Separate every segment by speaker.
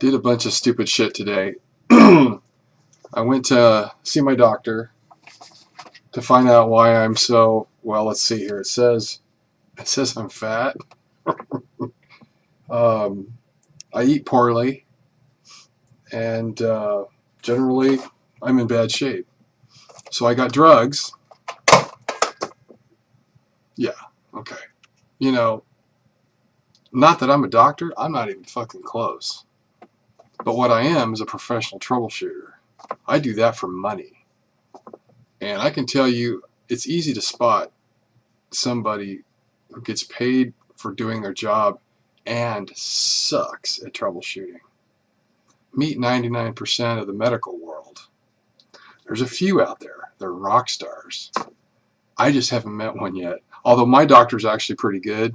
Speaker 1: Did a bunch of stupid shit today. I went to see my doctor to find out why I'm so, well, let's see here. It says I'm fat. um, I eat poorly, and generally I'm in bad shape. So I got drugs. Yeah, okay. You know, not that I'm a doctor. I'm not even fucking close. But what I am is a professional troubleshooter. I do that for money. And I can tell you, it's easy to spot somebody who gets paid for doing their job and sucks at troubleshooting. Meet 99% of the medical world. There's a few out there. They're rock stars. I just haven't met one yet. Although my doctor's actually pretty good.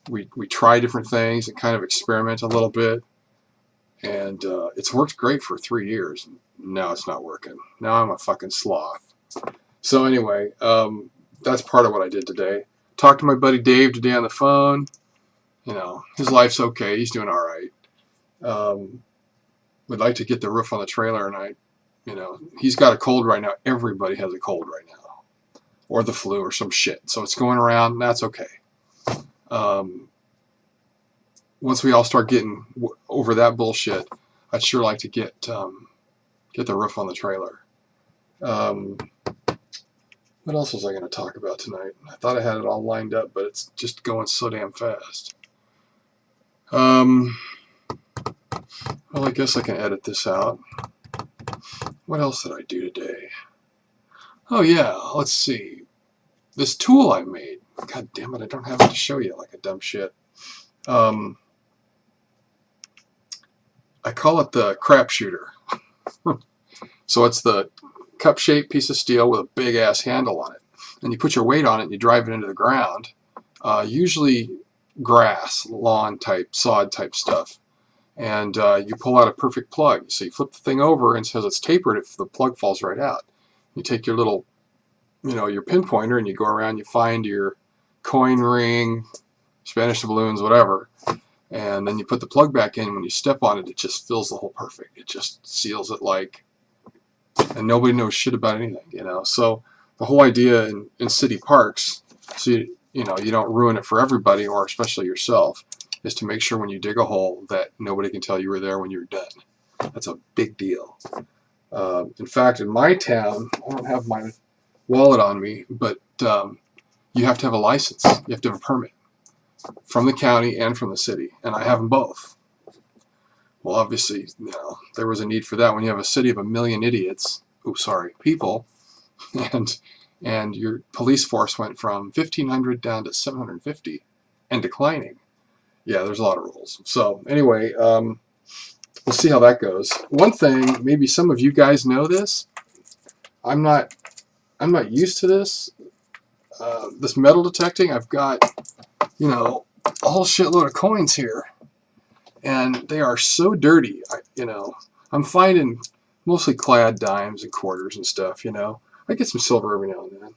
Speaker 1: We try different things and kind of experiment a little bit. And it's worked great for 3 years. Now it's not working. Now I'm a fucking sloth. So anyway, that's part of what I did today. Talked to my buddy Dave today on the phone. You know, his life's okay. He's doing all right. Would like to get the roof on the trailer, and he's got a cold right now. Everybody has a cold right now, or the flu, or some shit. So it's going around. That's okay. Once we all start getting over that bullshit, I'd sure like to get the roof on the trailer. What else was I going to talk about tonight? I thought I had it all lined up, but it's just going so damn fast. Well, I guess I can edit this out. What else did I do today? Oh yeah, let's see. This tool I made. God damn it, I don't have it to show you like a dumb shit. I call it the crap shooter. So it's the cup-shaped piece of steel with a big-ass handle on it. And you put your weight on it and you drive it into the ground. Usually grass, lawn-type, sod-type stuff. And you pull out a perfect plug. So you flip the thing over, and it says it's tapered if the plug falls right out. You take your little, your pinpointer, and you go around, you find your coin ring, Spanish doubloons, whatever. And then you put the plug back in. When you step on it, it just fills the hole perfect. It just seals it and nobody knows shit about anything, So the whole idea in city parks, so you don't ruin it for everybody, or especially yourself, is to make sure when you dig a hole that nobody can tell you were there when you're done. That's a big deal. In fact, in my town, I don't have my wallet on me, but you have to have a license. You have to have a permit from the county and from the city, and I have them both. Well, obviously, there was a need for that when you have a city of 1 million idiots. People, and your police force went from 1,500 down to 750, and declining. Yeah, there's a lot of rules. So anyway, we'll see how that goes. One thing, maybe some of you guys know this. I'm not used to this. This metal detecting. I've got, a whole shitload of coins here, and they are so dirty. I'm finding mostly clad dimes and quarters and stuff. I get some silver every now and then,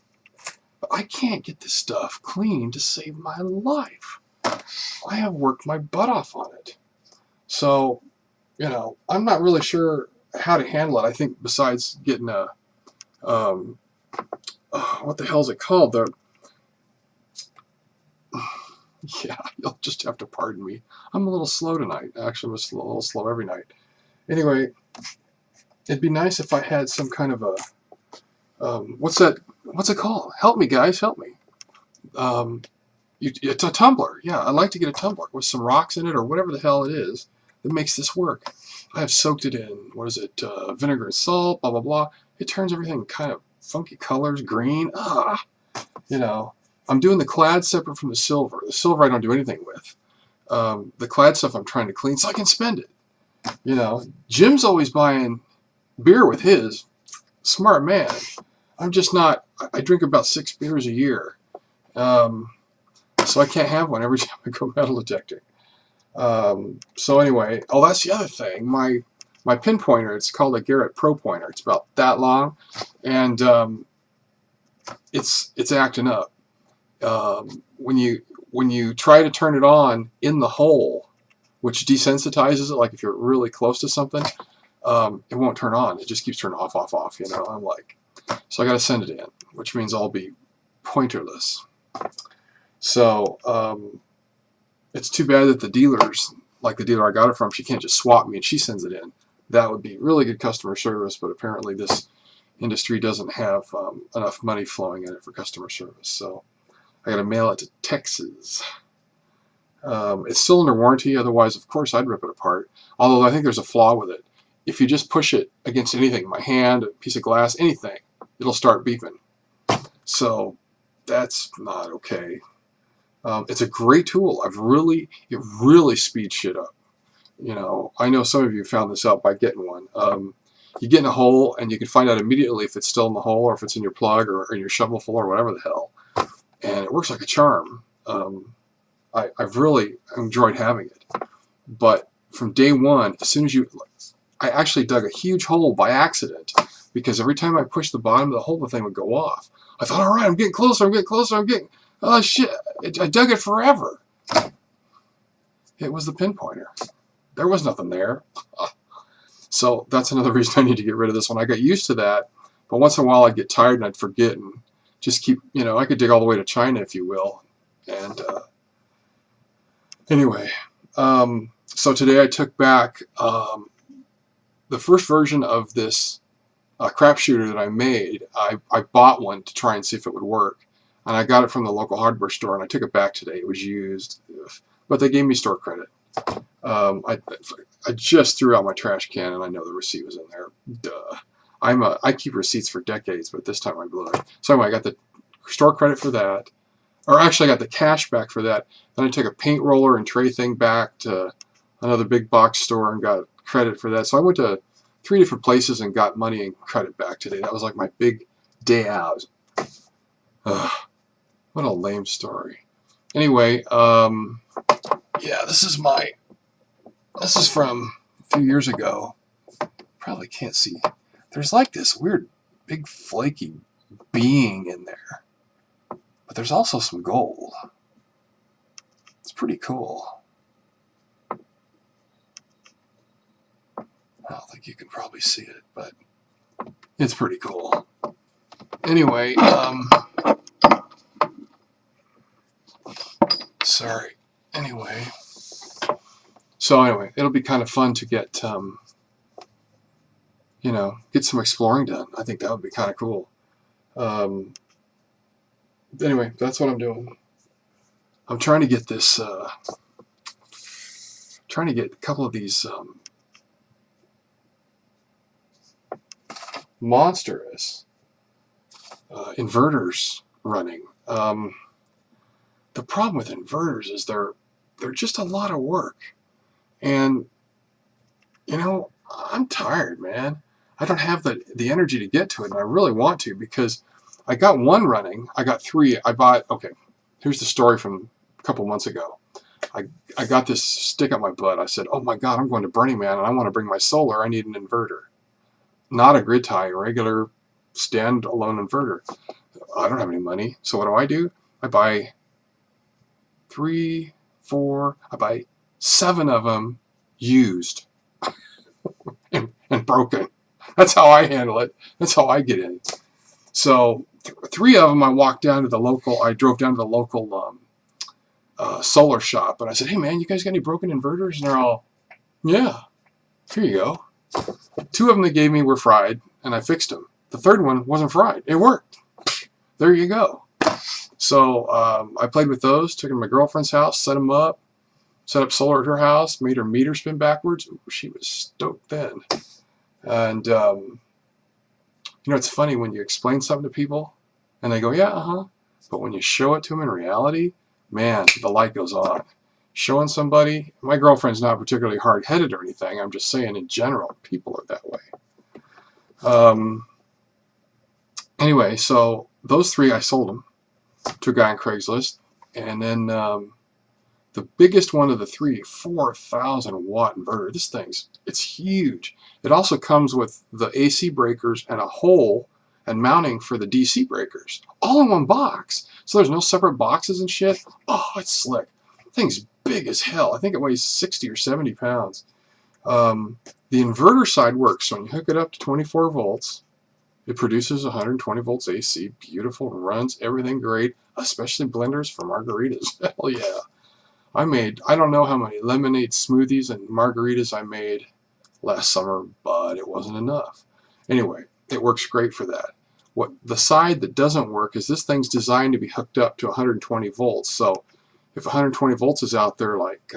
Speaker 1: but I can't get this stuff clean to save my life. I have worked my butt off on it. So, I'm not really sure how to handle it. I think besides getting what the hell is it called? Yeah, you'll just have to pardon me. I'm a little slow tonight. Actually, I'm a little slow every night. Anyway, it'd be nice if I had some kind of a, what's it called? Help me, guys, help me. It's a tumbler. Yeah, I'd like to get a tumbler with some rocks in it or whatever the hell it is that makes this work. I have soaked it in, vinegar and salt, blah, blah, blah. It turns everything kind of funky colors, green. I'm doing the clad separate from the silver. The silver I don't do anything with. The clad stuff I'm trying to clean so I can spend it. Jim's always buying beer with his. Smart man. I'm just not. I drink about 6 beers a year. So I can't have one every time I go metal detecting. So anyway, that's the other thing. My pinpointer, it's called a Garrett Pro Pointer. It's about that long, and it's acting up. When you try to turn it on in the hole, which desensitizes it. Like if you're really close to something, it won't turn on. It just keeps turning off, off, off. You know, I'm like, so I got to send it in, which means I'll be pointerless. So it's too bad that the dealers, like the dealer I got it from, she can't just swap me and she sends it in. That would be really good customer service, but apparently this industry doesn't have enough money flowing in it for customer service. So I got to mail it to Texas. It's still under warranty. Otherwise, of course, I'd rip it apart. Although I think there's a flaw with it. If you just push it against anything, my hand, a piece of glass, anything, it'll start beeping. So that's not okay. It's a great tool. It really speeds shit up. You know, I know some of you found this out by getting one. You get in a hole and you can find out immediately if it's still in the hole or if it's in your plug or in your shovel full or whatever the hell. And it works like a charm. I've really enjoyed having it. But from day one, as soon as I actually dug a huge hole by accident because every time I pushed the bottom of the hole, the thing would go off. I thought, all right, I'm getting closer, oh shit, I dug it forever. It was the pinpointer. There was nothing there. So that's another reason I need to get rid of this one. I got used to that, but once in a while I'd get tired and I'd forget and just keep, you know, I could dig all the way to China, if you will. And anyway, so today I took back the first version of this crapshooter that I made. I bought one to try and see if it would work. And I got it from the local hardware store, and I took it back today. It was used, but they gave me store credit. I just threw out my trash can, and I know the receipt was in there. Duh. I keep receipts for decades, but this time I blew it. So anyway, I got the store credit for that. Or actually, I got the cash back for that. Then I took a paint roller and tray thing back to another big box store and got credit for that. So I went to 3 different places and got money and credit back today. That was like my big day out. What a lame story. Anyway, yeah, this is from a few years ago. Probably can't see. There's like this weird big flaky being in there. But there's also some gold. It's pretty cool. I don't think you can probably see it, but it's pretty cool. Anyway, sorry. Anyway, it'll be kind of fun to get, you know, get some exploring done. I think that would be kind of cool. Anyway, that's what I'm doing. I'm trying to get this, trying to get a couple of these monstrous inverters running. The problem with inverters is they're just a lot of work. And, you know, I'm tired, man. I don't have the energy to get to it, and I really want to because I got one running. I got 3. I bought, okay, here's the story from a couple months ago. I got this stick up my butt. I said, oh my God, I'm going to Burning Man, and I want to bring my solar. I need an inverter. Not a grid tie, a regular standalone inverter. I don't have any money. So what do? I buy 3, 4, I buy 7 of them used and broken. That's how I handle it. That's how I get in. So 3 of them I drove down to the local solar shop, and I said, hey man, you guys got any broken inverters? And they're all, yeah, here you go. 2 of them they gave me were fried, and I fixed them. The 3rd one wasn't fried. It worked. There you go. So I played with those, took them to my girlfriend's house, set them up, set up solar at her house, made her meter spin backwards. Ooh, she was stoked then. And, you know, it's funny when you explain something to people, and they go, yeah, but when you show it to them in reality, man, the light goes on. Showing somebody, my girlfriend's not particularly hard-headed or anything, I'm just saying in general, people are that way. Anyway, so those 3, I sold them to a guy on Craigslist, and then the biggest one of the 3, 4,000 watt inverter. This it's huge. It also comes with the AC breakers and a hole and mounting for the DC breakers, all in one box. So there's no separate boxes and shit. Oh, it's slick. Thing's big as hell. I think it weighs 60 or 70 pounds. The inverter side works. So when you hook it up to 24 volts, it produces 120 volts AC. Beautiful. Runs everything great, especially blenders for margaritas. Hell yeah. I don't know how many lemonade smoothies and margaritas I made last summer, but it wasn't enough. Anyway, it works great for that. What the side that doesn't work is this thing's designed to be hooked up to 120 volts. So if 120 volts is out there, like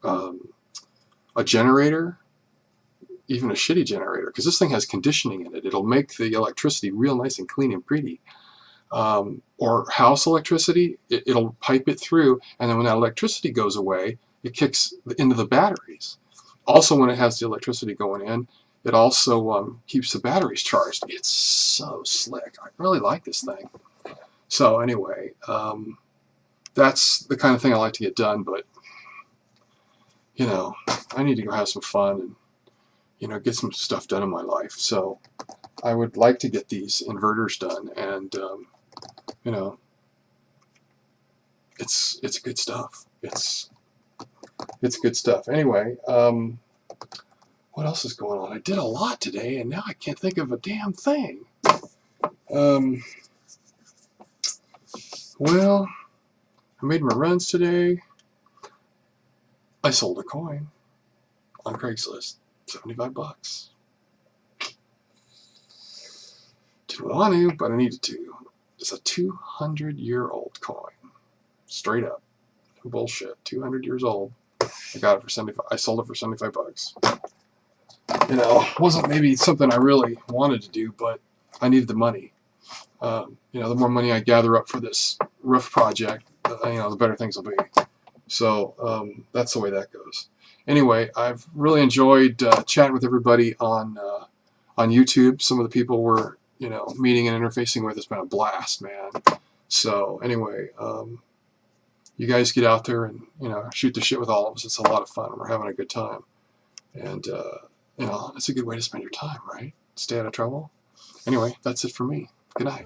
Speaker 1: a generator, even a shitty generator, because this thing has conditioning in it. It'll make the electricity real nice and clean and pretty. Or house electricity, it'll pipe it through, and then when that electricity goes away, it kicks into the batteries. Also, when it has the electricity going in, it also keeps the batteries charged. It's so slick. I really like this thing. So anyway, that's the kind of thing I like to get done, but you know, I need to go have some fun and, you know, get some stuff done in my life. So I would like to get these inverters done, and you know, it's good stuff. It's good stuff. Anyway, what else is going on? I did a lot today, and now I can't think of a damn thing. Well, I made my runs today. I sold a coin on Craigslist, 75 bucks. Didn't want to, but I needed to. It's a 200-year-old coin. Straight up. No bullshit. 200 years old. I got it for 75. I sold it for 75 bucks. You know, wasn't maybe something I really wanted to do, but I needed the money. You know, the more money I gather up for this roof project, you know, the better things will be. So that's the way that goes. Anyway, I've really enjoyed chatting with everybody on YouTube. Some of the people we're, you know, meeting and interfacing with. It's been a blast, man. So anyway, you guys get out there and, you know, shoot the shit with all of us. It's a lot of fun. We're having a good time. And, you know, it's a good way to spend your time, right? Stay out of trouble. Anyway, that's it for me. Good night.